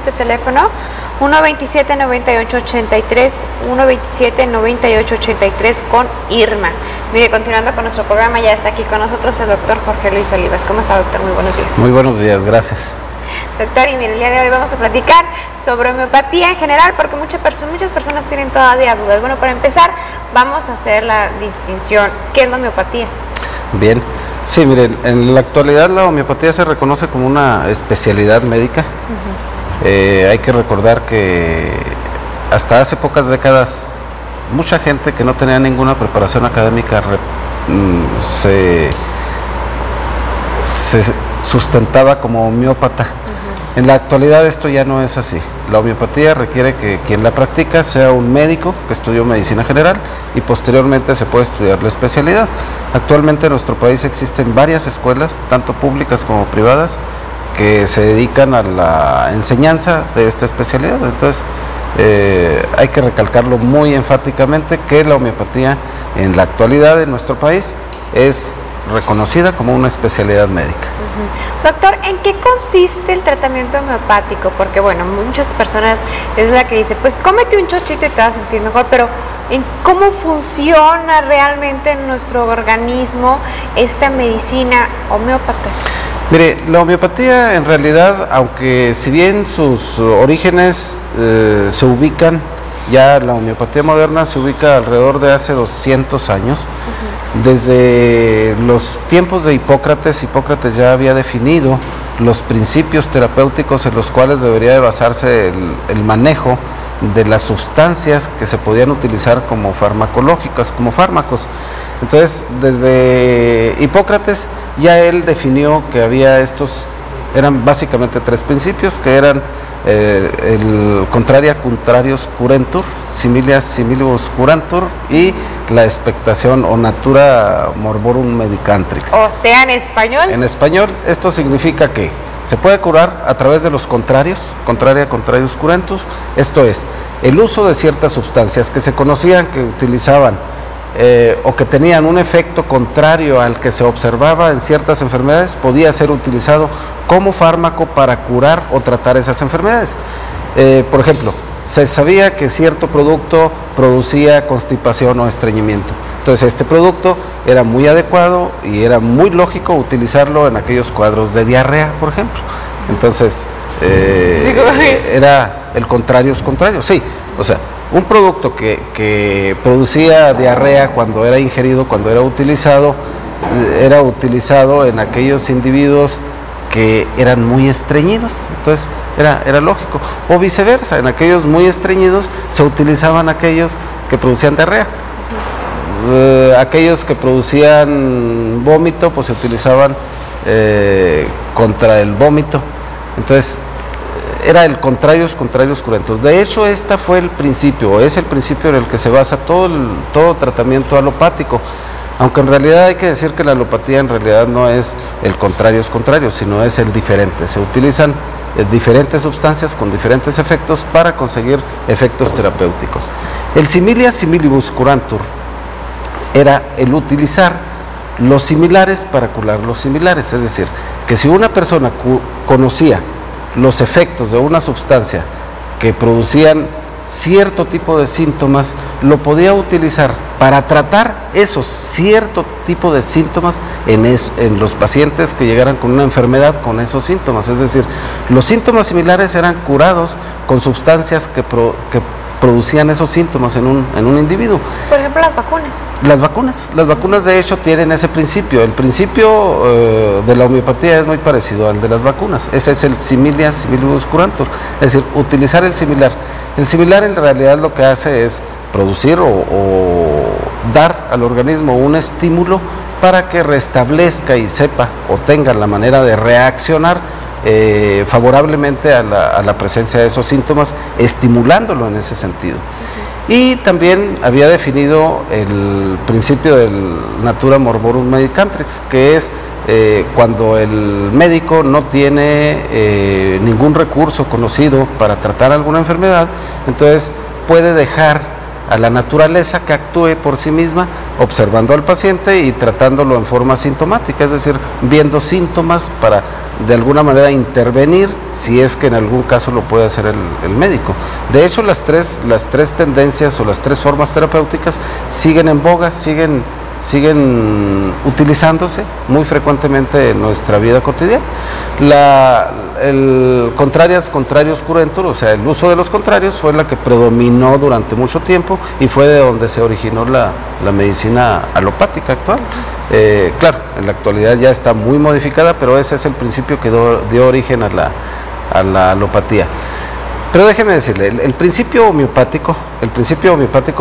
Este teléfono 127-9883, 127-9883 con Irma. Mire, continuando con nuestro programa, ya está aquí con nosotros el doctor Jorge Luis Olivas. ¿Cómo está, doctor? Muy buenos días. Muy buenos días, gracias. Doctor, y mire, el día de hoy vamos a platicar sobre homeopatía en general, porque muchas personas tienen todavía dudas. Bueno, para empezar, vamos a hacer la distinción. ¿Qué es la homeopatía? Bien, sí, miren, en la actualidad la homeopatía se reconoce como una especialidad médica. Hay que recordar que hasta hace pocas décadas mucha gente que no tenía ninguna preparación académica se sustentaba como homeópata. En la actualidad esto ya no es así. La homeopatía requiere que quien la practica sea un médico que estudió medicina general y posteriormente se puede estudiar la especialidad. Actualmente en nuestro país existen varias escuelas, tanto públicas como privadas, que se dedican a la enseñanza de esta especialidad. Entonces hay que recalcarlo muy enfáticamente que la homeopatía en la actualidad en nuestro país es reconocida como una especialidad médica. Doctor, ¿en qué consiste el tratamiento homeopático? Porque bueno, muchas personas es la que dice, pues cómete un chochito y te vas a sentir mejor, pero ¿en cómo funciona realmente en nuestro organismo esta medicina homeópata? Mire, la homeopatía en realidad, aunque si bien sus orígenes se ubican, ya la homeopatía moderna se ubica alrededor de hace 200 años, desde los tiempos de Hipócrates. Hipócrates ya había definido los principios terapéuticos en los cuales debería de basarse el manejo de las sustancias que se podían utilizar como farmacológicas, como fármacos. Entonces, desde Hipócrates ya él definió que había eran básicamente tres principios, que eran el contraria contrarius curentur, similia similibus curantur y la expectación o natura morborum medicantrix. O sea, en español. En español, esto significa que se puede curar a través de los contrarios, contraria contrarius curentur, esto es, el uso de ciertas sustancias que se conocían que utilizaban o que tenían un efecto contrario al que se observaba en ciertas enfermedades, podía ser utilizado como fármaco para curar o tratar esas enfermedades. Por ejemplo, se sabía que cierto producto producía constipación o estreñimiento. Entonces este producto era muy adecuado y era muy lógico utilizarlo en aquellos cuadros de diarrea, por ejemplo. Entonces era el contrarius contrario, sí, o sea, un producto que producía diarrea cuando era ingerido, cuando era utilizado en aquellos individuos que eran muy estreñidos, entonces era lógico, o viceversa, en aquellos muy estreñidos se utilizaban aquellos que producían diarrea. Aquellos que producían vómito, pues se utilizaban contra el vómito. Entonces era el contrarius curentus. De hecho, este fue el principio, es el principio en el que se basa todo tratamiento alopático, aunque en realidad hay que decir que la alopatía en realidad no es el contrarius contrario, sino es el diferente. Se utilizan diferentes sustancias con diferentes efectos para conseguir efectos terapéuticos. El similia similibus curantur era el utilizar los similares para curar los similares, es decir, que si una persona conocía los efectos de una sustancia que producían cierto tipo de síntomas, lo podía utilizar para tratar esos cierto tipo de síntomas en los pacientes que llegaran con una enfermedad con esos síntomas. Es decir, los síntomas similares eran curados con sustancias que producían esos síntomas en un individuo. Por ejemplo, las vacunas. Las vacunas de hecho tienen ese principio. El principio de la homeopatía es muy parecido al de las vacunas. Ese es el similia similibus curantur, es decir, utilizar el similar. El similar en realidad lo que hace es producir o dar al organismo un estímulo para que restablezca y sepa o tenga la manera de reaccionar favorablemente a la presencia de esos síntomas, estimulándolo en ese sentido. Y también había definido el principio del natura morborum medicantrix, que es cuando el médico no tiene ningún recurso conocido para tratar alguna enfermedad, entonces puede dejar a la naturaleza que actúe por sí misma, observando al paciente y tratándolo en forma sintomática, es decir, viendo síntomas para de alguna manera intervenir si es que en algún caso lo puede hacer el médico. De hecho, las tres tendencias o las tres formas terapéuticas siguen en boga, siguen utilizándose muy frecuentemente en nuestra vida cotidiana. El contrarios curentur, o sea, el uso de los contrarios fue la que predominó durante mucho tiempo y fue de donde se originó la medicina alopática actual. Claro, en la actualidad ya está muy modificada, pero ese es el principio que dio origen a la alopatía. Pero déjeme decirle, el principio homeopático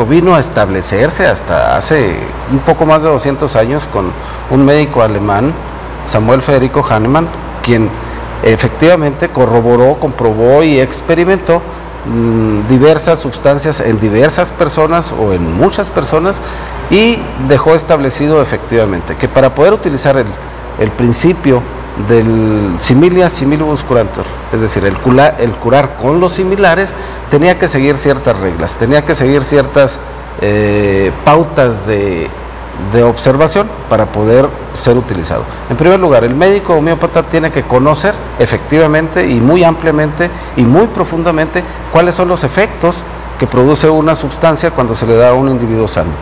vino a establecerse hasta hace un poco más de 200 años con un médico alemán, Samuel Federico Hahnemann, quien efectivamente corroboró, comprobó y experimentó diversas sustancias en diversas personas o en muchas personas y dejó establecido efectivamente que para poder utilizar el principio del similia similibus curantur, es decir, el curar con los similares, tenía que seguir ciertas reglas, tenía que seguir ciertas pautas de observación para poder ser utilizado. En primer lugar, el médico homeópata tiene que conocer efectivamente y muy ampliamente y muy profundamente cuáles son los efectos que produce una sustancia cuando se le da a un individuo sano.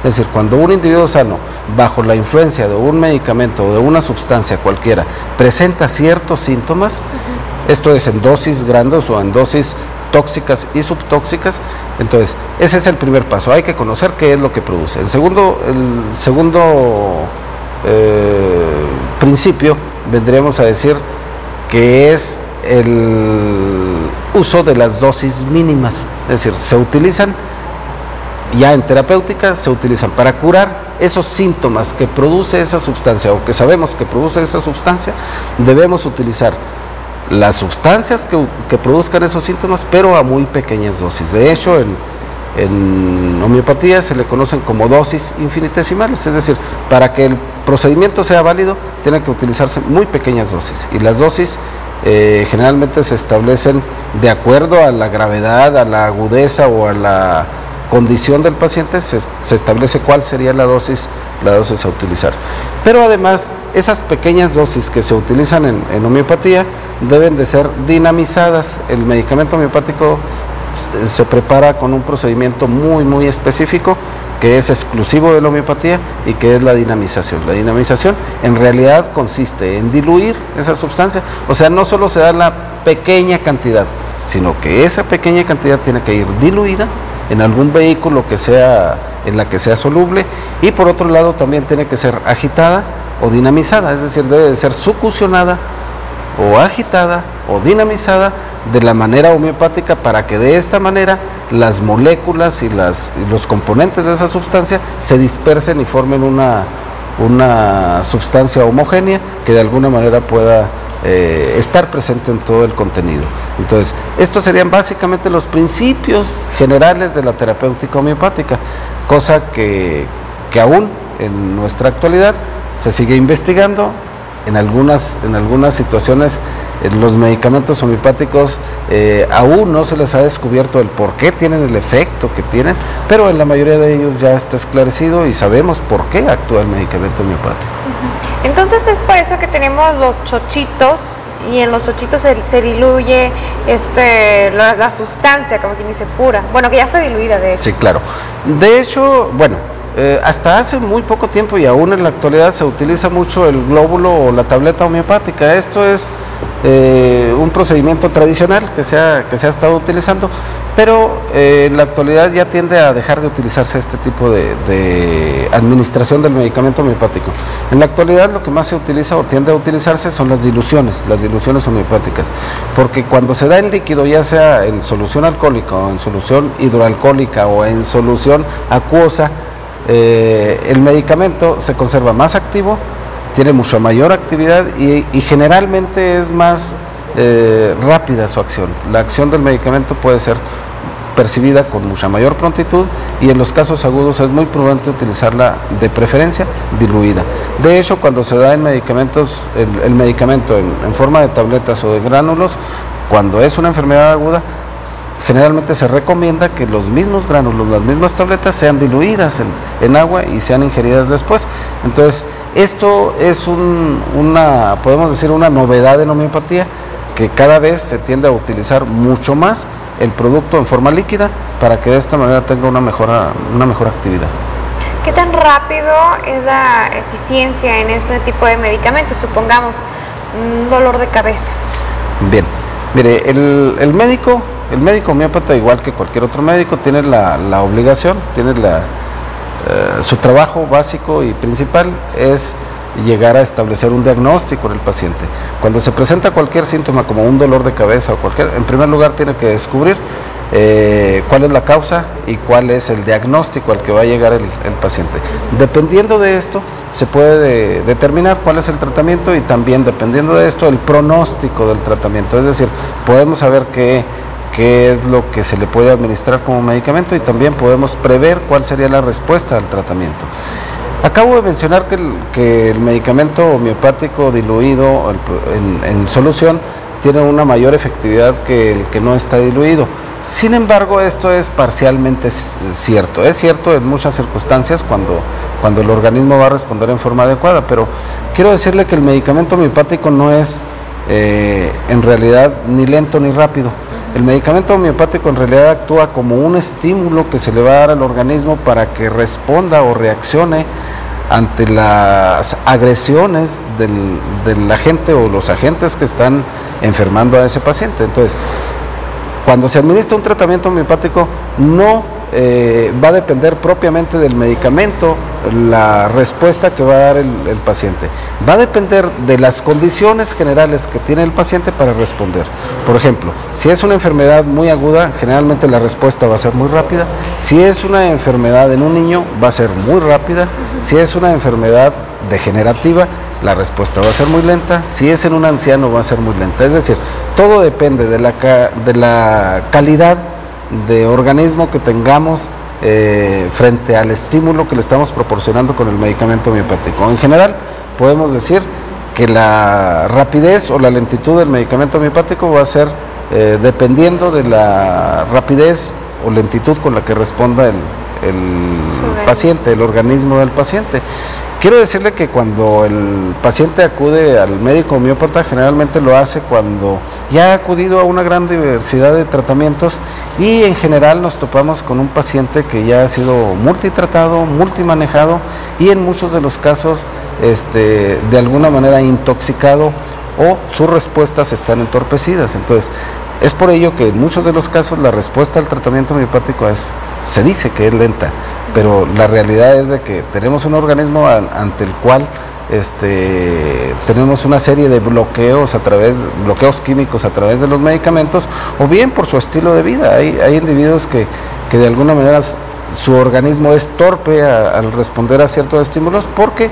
Es decir, cuando un individuo sano, bajo la influencia de un medicamento o de una sustancia cualquiera, presenta ciertos síntomas, esto es en dosis grandes o en dosis tóxicas y subtóxicas, entonces ese es el primer paso, hay que conocer qué es lo que produce. El segundo principio vendríamos a decir que es el uso de las dosis mínimas, es decir, se utilizan ya en terapéutica, se utilizan para curar esos síntomas que produce esa sustancia o que sabemos que produce esa sustancia. Debemos utilizar las sustancias que produzcan esos síntomas, pero a muy pequeñas dosis. De hecho, en homeopatía se le conocen como dosis infinitesimales, es decir, para que el procedimiento sea válido, tienen que utilizarse muy pequeñas dosis, y las dosis generalmente se establecen de acuerdo a la gravedad, a la agudeza o a la condición del paciente, se establece cuál sería la dosis a utilizar. Pero además, esas pequeñas dosis que se utilizan en homeopatía deben de ser dinamizadas. El medicamento homeopático se prepara con un procedimiento muy específico que es exclusivo de la homeopatía y que es la dinamización. La dinamización en realidad consiste en diluir esa sustancia, o sea, no solo se da la pequeña cantidad, sino que esa pequeña cantidad tiene que ir diluida en algún vehículo en la que sea soluble, y por otro lado también tiene que ser agitada o dinamizada, es decir, debe de ser succionada o agitada o dinamizada de la manera homeopática, para que de esta manera las moléculas y los componentes de esa sustancia se dispersen y formen una sustancia homogénea que de alguna manera pueda estar presente en todo el contenido. Entonces, estos serían básicamente los principios generales de la terapéutica homeopática, cosa que aún en nuestra actualidad se sigue investigando. En algunas situaciones los medicamentos homeopáticos aún no se les ha descubierto el por qué tienen el efecto que tienen, pero en la mayoría de ellos ya está esclarecido y sabemos por qué actúa el medicamento homeopático. Entonces es por eso que tenemos los chochitos, y en los chochitos se diluye la sustancia, como quien dice, pura, bueno, que ya está diluida de hecho. Sí, claro. De hecho, bueno, hasta hace muy poco tiempo y aún en la actualidad se utiliza mucho el glóbulo o la tableta homeopática. Esto es un procedimiento tradicional que se ha estado utilizando, pero en la actualidad ya tiende a dejar de utilizarse este tipo de administración del medicamento homeopático. En la actualidad lo que más se utiliza o tiende a utilizarse son las diluciones homeopáticas, porque cuando se da en líquido, ya sea en solución alcohólica o en solución hidroalcohólica o en solución acuosa, el medicamento se conserva más activo, tiene mucha mayor actividad y generalmente es más rápida su acción. La acción del medicamento puede ser percibida con mucha mayor prontitud, y en los casos agudos es muy prudente utilizarla de preferencia diluida. De hecho, cuando se da en medicamentos, el medicamento en forma de tabletas o de gránulos, cuando es una enfermedad aguda, generalmente se recomienda que los mismos gránulos, las mismas tabletas, sean diluidas en agua y sean ingeridas después. Entonces, Esto es podemos decir, una novedad en homeopatía, que cada vez se tiende a utilizar mucho más el producto en forma líquida para que de esta manera tenga una mejor actividad. ¿Qué tan rápido es la eficiencia en este tipo de medicamentos? Supongamos un dolor de cabeza. Bien, mire, el médico homeópata, igual que cualquier otro médico, tiene la obligación, tiene su trabajo básico y principal es llegar a establecer un diagnóstico en el paciente. Cuando se presenta cualquier síntoma como un dolor de cabeza en primer lugar tiene que descubrir cuál es la causa y cuál es el diagnóstico al que va a llegar el paciente. Dependiendo de esto se puede determinar cuál es el tratamiento y también dependiendo de esto el pronóstico del tratamiento, es decir, podemos saber qué es lo que se le puede administrar como medicamento y también podemos prever cuál sería la respuesta al tratamiento. Acabo de mencionar que el medicamento homeopático diluido en solución tiene una mayor efectividad que el que no está diluido. Sin embargo, esto es parcialmente cierto. Es cierto en muchas circunstancias cuando el organismo va a responder en forma adecuada, pero quiero decirle que el medicamento homeopático no es en realidad ni lento ni rápido. El medicamento homeopático en realidad actúa como un estímulo que se le va a dar al organismo para que responda o reaccione ante las agresiones del agente o los agentes que están enfermando a ese paciente. Entonces, cuando se administra un tratamiento homeopático no va a depender propiamente del medicamento la respuesta que va a dar el paciente. Va a depender de las condiciones generales que tiene el paciente para responder. Por ejemplo, si es una enfermedad muy aguda, generalmente la respuesta va a ser muy rápida. Si es una enfermedad en un niño, va a ser muy rápida. Si es una enfermedad degenerativa, la respuesta va a ser muy lenta. Si es en un anciano, va a ser muy lenta. Es decir, todo depende de la calidad de organismo que tengamos frente al estímulo que le estamos proporcionando con el medicamento homeopático. En general, podemos decir que la rapidez o la lentitud del medicamento homeopático va a ser dependiendo de la rapidez o lentitud con la que responda el paciente, el organismo del paciente. Quiero decirle que cuando el paciente acude al médico homeópata, generalmente lo hace cuando ya ha acudido a una gran diversidad de tratamientos y en general nos topamos con un paciente que ya ha sido multitratado, multimanejado y en muchos de los casos de alguna manera intoxicado o sus respuestas están entorpecidas. Entonces, es por ello que en muchos de los casos la respuesta al tratamiento homeopático se dice que es lenta, pero la realidad es de que tenemos un organismo ante el cual tenemos una serie de bloqueos químicos a través de los medicamentos o bien por su estilo de vida. Hay individuos que de alguna manera su organismo es torpe al responder a ciertos estímulos porque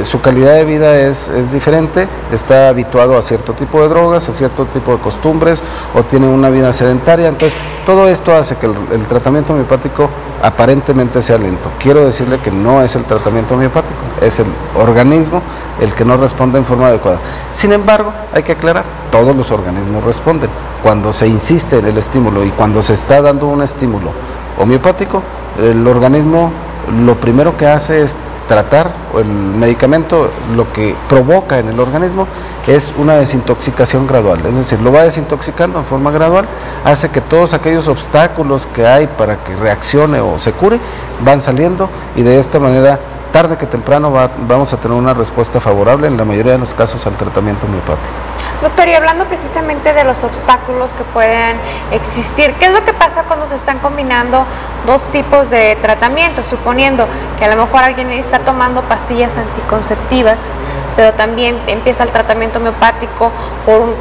su calidad de vida es diferente, está habituado a cierto tipo de drogas, a cierto tipo de costumbres o tiene una vida sedentaria. Entonces, todo esto hace que el tratamiento homeopático aparentemente sea lento. Quiero decirle que no es el tratamiento homeopático, es el organismo el que no responde en forma adecuada. Sin embargo, hay que aclarar, todos los organismos responden. Cuando se insiste en el estímulo y cuando se está dando un estímulo homeopático, el organismo lo primero que hace es tratar, o el medicamento lo que provoca en el organismo es una desintoxicación gradual, es decir, lo va desintoxicando en forma gradual, hace que todos aquellos obstáculos que hay para que reaccione o se cure, van saliendo y de esta manera, tarde que temprano, vamos a tener una respuesta favorable en la mayoría de los casos al tratamiento homeopático. Doctor, y hablando precisamente de los obstáculos que pueden existir, ¿qué es lo que pasa cuando se están combinando dos tipos de tratamientos? Suponiendo que a lo mejor alguien está tomando pastillas anticonceptivas, pero también empieza el tratamiento homeopático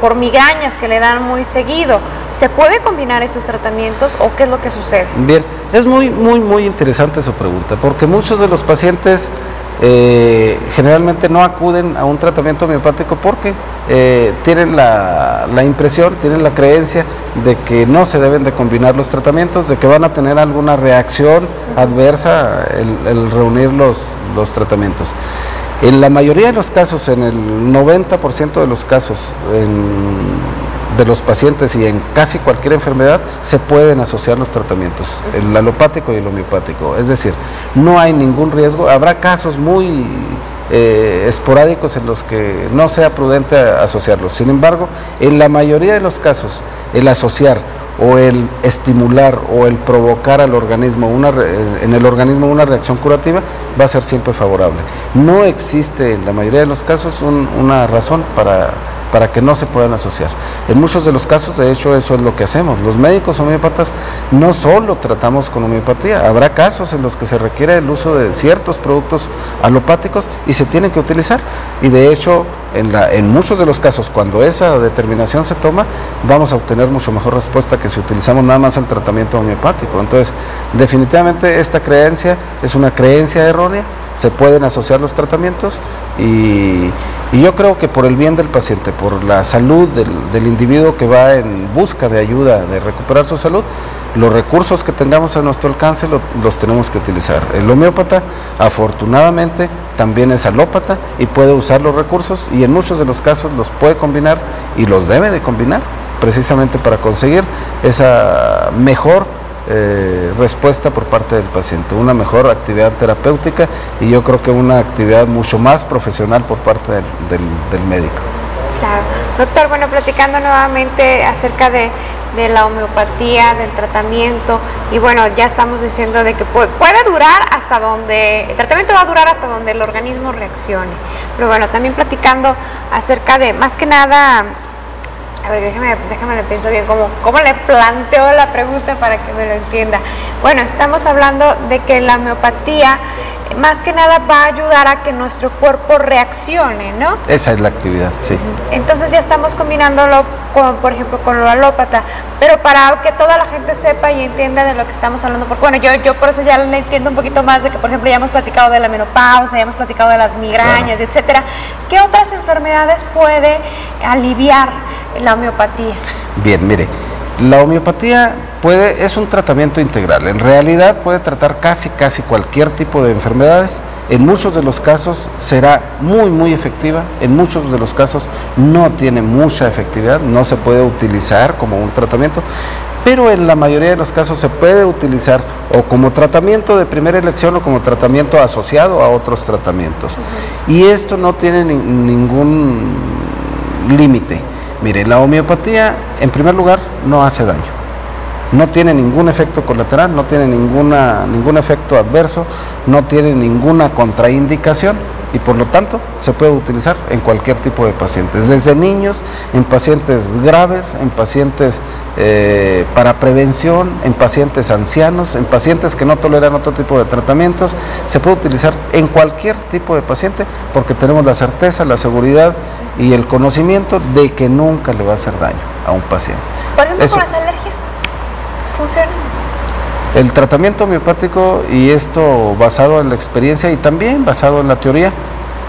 por migrañas que le dan muy seguido. ¿Se puede combinar estos tratamientos o qué es lo que sucede? Bien, es muy interesante su pregunta, porque muchos de los pacientes generalmente no acuden a un tratamiento homeopático porque tienen la impresión, tienen la creencia de que no se deben de combinar los tratamientos, de que van a tener alguna reacción adversa el reunir los tratamientos. En la mayoría de los casos, en el 90% de los casos de los pacientes y en casi cualquier enfermedad, se pueden asociar los tratamientos, el alopático y el homeopático. Es decir, no hay ningún riesgo. Habrá casos muy esporádicos en los que no sea prudente asociarlos. Sin embargo, en la mayoría de los casos, el asociar o el estimular o el provocar al organismo en el organismo una reacción curativa va a ser siempre favorable. No existe en la mayoría de los casos una razón para que no se puedan asociar. En muchos de los casos, de hecho, eso es lo que hacemos. Los médicos homeópatas no solo tratamos con homeopatía, habrá casos en los que se requiere el uso de ciertos productos alopáticos y se tienen que utilizar, y de hecho, en muchos de los casos, cuando esa determinación se toma, vamos a obtener mucho mejor respuesta que si utilizamos nada más el tratamiento homeopático. Entonces, definitivamente esta creencia es una creencia errónea. Se pueden asociar los tratamientos y yo creo que por el bien del paciente, por la salud del individuo que va en busca de ayuda, de recuperar su salud, los recursos que tengamos a nuestro alcance los tenemos que utilizar. El homeópata, afortunadamente, también es alópata y puede usar los recursos, y en muchos de los casos los puede combinar y los debe de combinar, precisamente para conseguir esa mejor respuesta por parte del paciente, una mejor actividad terapéutica, y yo creo que una actividad mucho más profesional por parte del médico. Claro. Doctor, bueno, platicando nuevamente acerca de la homeopatía, del tratamiento, y bueno, ya estamos diciendo de que puede durar hasta donde, el tratamiento va a durar hasta donde el organismo reaccione, pero bueno, también platicando acerca de, más que nada, a ver, déjame le pienso bien cómo le planteo la pregunta para que me lo entienda. Bueno, estamos hablando de que la homeopatía más que nada va a ayudar a que nuestro cuerpo reaccione, ¿no? Esa es la actividad, sí. Entonces ya estamos combinándolo por ejemplo, con lo alópata, pero para que toda la gente sepa y entienda de lo que estamos hablando, porque bueno, yo por eso ya le entiendo un poquito más de que, por ejemplo, ya hemos platicado de la menopausia, ya hemos platicado de las migrañas, claro, etcétera. ¿Qué otras enfermedades puede aliviar la homeopatía? Bien, mire, la homeopatía es un tratamiento integral. En realidad puede tratar casi cualquier tipo de enfermedades. En muchos de los casos será muy efectiva, en muchos de los casos no tiene mucha efectividad, no se puede utilizar como un tratamiento, pero en la mayoría de los casos se puede utilizar o como tratamiento de primera elección o como tratamiento asociado a otros tratamientos. Y esto no tiene ningún límite. Mire, la homeopatía, en primer lugar, no hace daño. No tiene ningún efecto colateral, no tiene ningún efecto adverso, no tiene ninguna contraindicación y por lo tanto se puede utilizar en cualquier tipo de pacientes, desde niños, en pacientes graves, en pacientes para prevención, en pacientes ancianos, en pacientes que no toleran otro tipo de tratamientos. Se puede utilizar en cualquier tipo de paciente porque tenemos la certeza, la seguridad y el conocimiento de que nunca le va a hacer daño a un paciente. Por ejemplo, con las alergias, ¿funciona? El tratamiento homeopático, y esto basado en la experiencia y también basado en la teoría,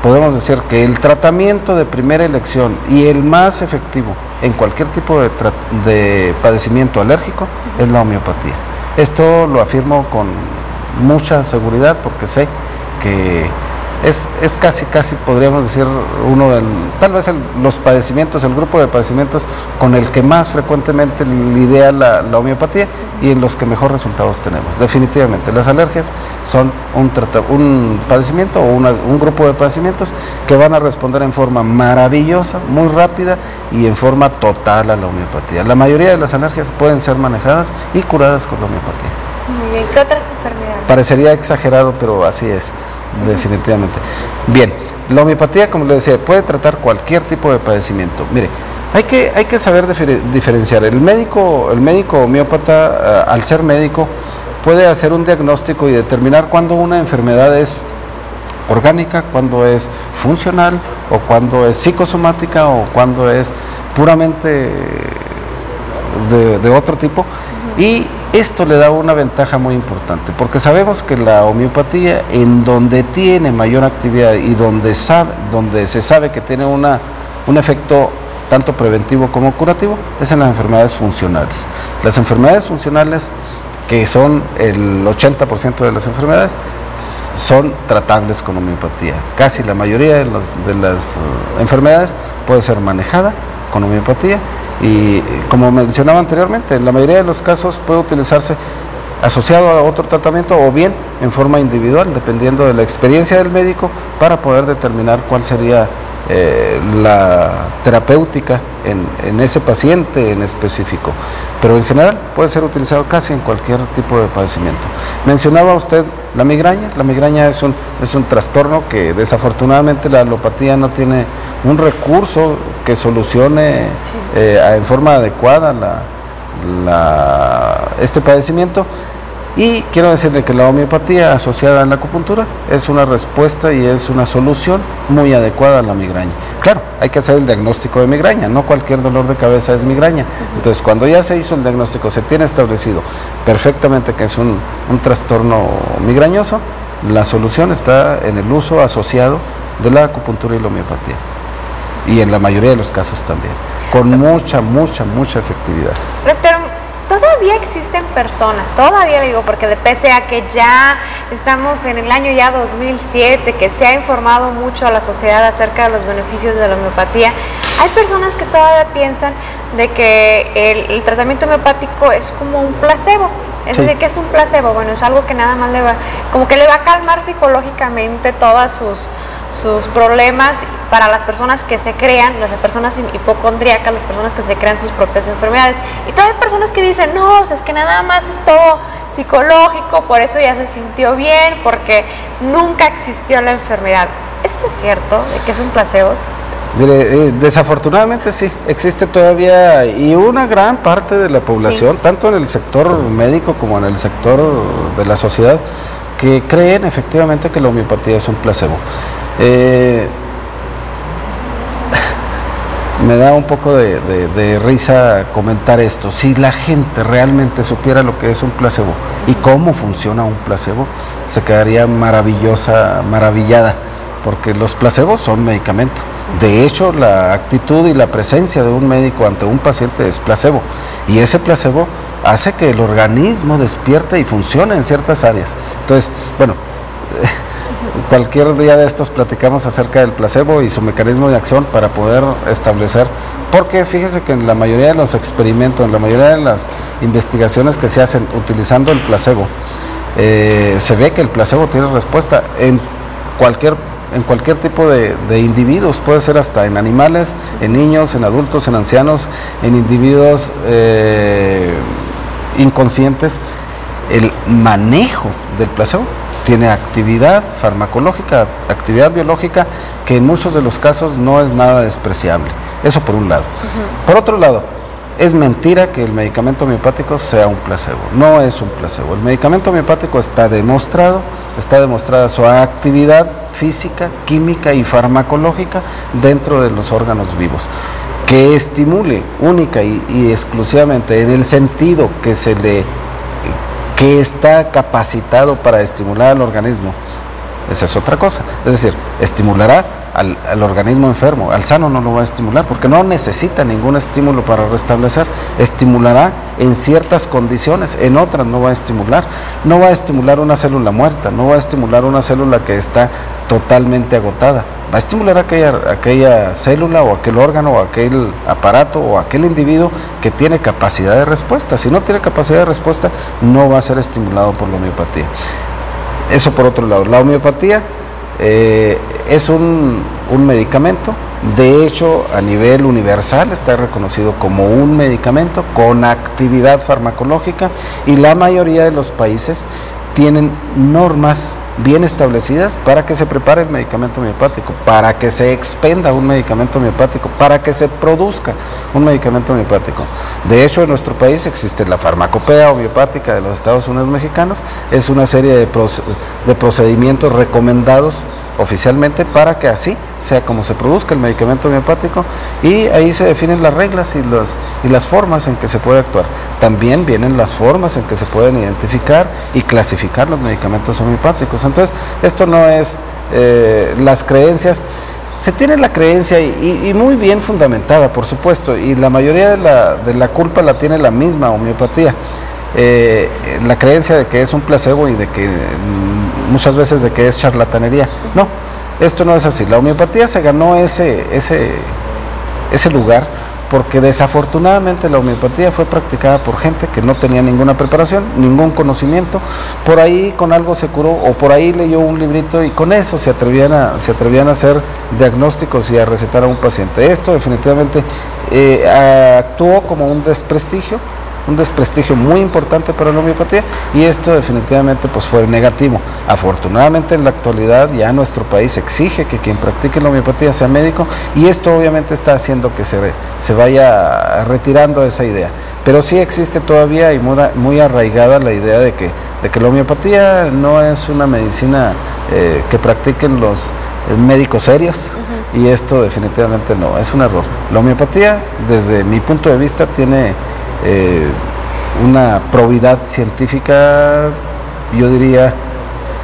podemos decir que el tratamiento de primera elección y el más efectivo en cualquier tipo de padecimiento alérgico es la homeopatía. Esto lo afirmo con mucha seguridad porque sé que es casi podríamos decir tal vez los padecimientos, el grupo de padecimientos con el que más frecuentemente lidia la homeopatía y en los que mejor resultados tenemos. Definitivamente, las alergias son un padecimiento o un grupo de padecimientos que van a responder en forma maravillosa, muy rápida y en forma total a la homeopatía. La mayoría de las alergias pueden ser manejadas y curadas con la homeopatía. Muy bien, ¿qué otras enfermedades? Parecería exagerado, pero así es. Definitivamente. Bien, la homeopatía, como le decía, puede tratar cualquier tipo de padecimiento. Mire, hay que saber diferenciar. El médico homeópata, al ser médico, puede hacer un diagnóstico y determinar cuándo una enfermedad es orgánica, cuándo es funcional, o cuándo es psicosomática, o cuándo es puramente de otro tipo. Y esto le da una ventaja muy importante, porque sabemos que la homeopatía, en donde tiene mayor actividad y donde se sabe que tiene un efecto tanto preventivo como curativo, es en las enfermedades funcionales. Las enfermedades funcionales, que son el 80% de las enfermedades, son tratables con homeopatía. Casi la mayoría de las enfermedades puede ser manejada con homeopatía. Y como mencionaba anteriormente, en la mayoría de los casos puede utilizarse asociado a otro tratamiento o bien en forma individual, dependiendo de la experiencia del médico, para poder determinar cuál sería la terapéutica en ese paciente en específico. Pero en general puede ser utilizado casi en cualquier tipo de padecimiento. Mencionaba usted la migraña es un trastorno que desafortunadamente la alopatía no tiene un recurso que solucione en forma adecuada este padecimiento. Y quiero decirle que la homeopatía asociada en la acupuntura es una respuesta y es una solución muy adecuada a la migraña. Claro, hay que hacer el diagnóstico de migraña, no cualquier dolor de cabeza es migraña. Entonces, cuando ya se hizo el diagnóstico, se tiene establecido perfectamente que es un trastorno migrañoso, la solución está en el uso asociado de la acupuntura y la homeopatía. Y en la mayoría de los casos también, con mucha efectividad. Doctor, todavía existen personas, todavía digo, porque pese a que ya estamos en el año ya 2007, que se ha informado mucho a la sociedad acerca de los beneficios de la homeopatía, hay personas que todavía piensan de que el tratamiento homeopático es como un placebo. Es decir, que es un placebo, bueno, es algo que nada más le va a calmar psicológicamente todas sus problemas para las personas que se crean, las personas hipocondríacas, las personas que se crean sus propias enfermedades. Y todavía hay personas que dicen, no, o sea, es que nada más es todo psicológico, por eso ya se sintió bien, porque nunca existió la enfermedad. ¿Esto es cierto, de que es un placebo? Mire, desafortunadamente sí, existe todavía, y una gran parte de la población, tanto en el sector médico como en el sector de la sociedad, que creen efectivamente que la homeopatía es un placebo. Me da un poco de risa comentar esto. Si la gente realmente supiera lo que es un placebo y cómo funciona un placebo, se quedaría maravillada, porque los placebos son medicamentos. De hecho, la actitud y la presencia de un médico ante un paciente es placebo, y ese placebo hace que el organismo despierte y funcione en ciertas áreas. Entonces, bueno, cualquier día de estos platicamos acerca del placebo y su mecanismo de acción para poder establecer, porque fíjese que en la mayoría de los experimentos, en la mayoría de las investigaciones que se hacen utilizando el placebo, se ve que el placebo tiene respuesta en cualquier tipo de individuos, puede ser hasta en animales, en niños, en adultos, en ancianos, en individuos inconscientes. El manejo del placebo tiene actividad farmacológica, actividad biológica, que en muchos de los casos no es nada despreciable. Eso por un lado. Por otro lado, es mentira que el medicamento homeopático sea un placebo. No es un placebo. El medicamento homeopático está demostrada su actividad física, química y farmacológica dentro de los órganos vivos. Que estimule única y exclusivamente en el sentido que está capacitado para estimular al organismo, esa es otra cosa. Es decir, estimulará al organismo enfermo, al sano no lo va a estimular porque no necesita ningún estímulo para restablecer. Estimulará en ciertas condiciones, en otras no va a estimular. No va a estimular una célula muerta, no va a estimular una célula que está totalmente agotada. Va a estimular aquella célula o aquel órgano o aquel aparato o aquel individuo que tiene capacidad de respuesta. Si no tiene capacidad de respuesta, no va a ser estimulado por la homeopatía. Eso por otro lado. La homeopatía es un medicamento, de hecho a nivel universal está reconocido como un medicamento con actividad farmacológica, y la mayoría de los países tienen normas bien establecidas para que se prepare el medicamento homeopático, para que se expenda un medicamento homeopático, para que se produzca un medicamento homeopático. De hecho, en nuestro país existe la farmacopea homeopática de los Estados Unidos mexicanos. Es una serie de procedimientos recomendados oficialmente para que así sea como se produzca el medicamento homeopático, y ahí se definen las reglas y las formas en que se puede actuar. También vienen las formas en que se pueden identificar y clasificar los medicamentos homeopáticos. Entonces, esto no es las creencias. Se tiene la creencia y muy bien fundamentada, por supuesto, y la mayoría de la culpa la tiene la misma homeopatía. La creencia de que es un placebo y de que muchas veces de que es charlatanería. No, esto no es así. La homeopatía se ganó ese lugar porque desafortunadamente la homeopatía fue practicada por gente que no tenía ninguna preparación, ningún conocimiento, por ahí con algo se curó, o por ahí leyó un librito y con eso se atrevían a hacer diagnósticos y a recetar a un paciente. Esto definitivamente actuó como un desprestigio muy importante para la homeopatía, y esto definitivamente pues fue negativo. Afortunadamente en la actualidad ya nuestro país exige que quien practique la homeopatía sea médico, y esto obviamente está haciendo que se vaya retirando esa idea, pero sí existe todavía y muy arraigada la idea de que la homeopatía no es una medicina que practiquen los médicos serios. Y esto definitivamente no, es un error. La homeopatía, desde mi punto de vista, tiene una probidad científica, yo diría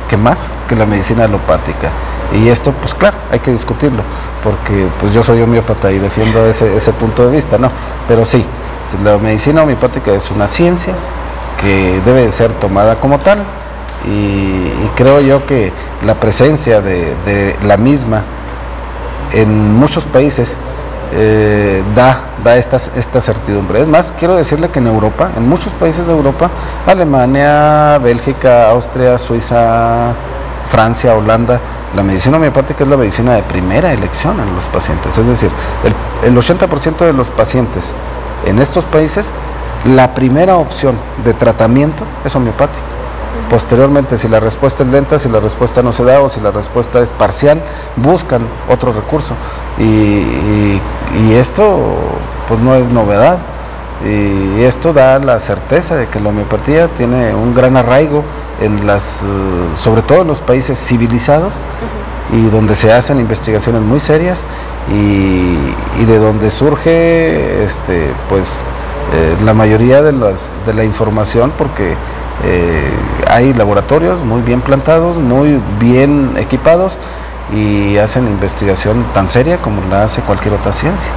que más que la medicina alopática, y esto pues claro, hay que discutirlo, porque pues yo soy homeópata y defiendo ese punto de vista, ¿no? Pero sí, la medicina homeopática es una ciencia que debe de ser tomada como tal, y creo yo que la presencia de la misma en muchos países da esta certidumbre. Es más, quiero decirle que en Europa, en muchos países de Europa, Alemania, Bélgica, Austria, Suiza, Francia, Holanda, la medicina homeopática es la medicina de primera elección en los pacientes. Es decir, el 80% de los pacientes en estos países, la primera opción de tratamiento es homeopática. Posteriormente, si la respuesta es lenta, si la respuesta no se da o si la respuesta es parcial, buscan otro recurso. Y esto pues no es novedad, y esto da la certeza de que la homeopatía tiene un gran arraigo en sobre todo en los países civilizados, y donde se hacen investigaciones muy serias, y de donde surge la mayoría de la información, porque hay laboratorios muy bien plantados, muy bien equipados, y hacen investigación tan seria como la hace cualquier otra ciencia.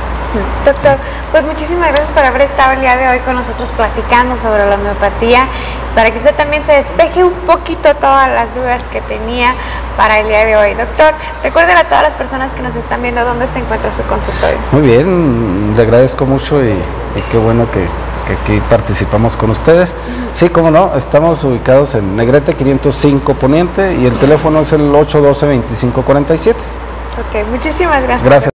Doctor, pues muchísimas gracias por haber estado el día de hoy con nosotros platicando sobre la homeopatía, para que usted también se despeje un poquito todas las dudas que tenía para el día de hoy. Doctor, recuerden a todas las personas que nos están viendo dónde se encuentra su consultorio. Muy bien, le agradezco mucho, y qué bueno que aquí participamos con ustedes. Sí, cómo no, estamos ubicados en Negrete 505 Poniente, y el teléfono es el 812-2547. Ok, muchísimas gracias. Gracias.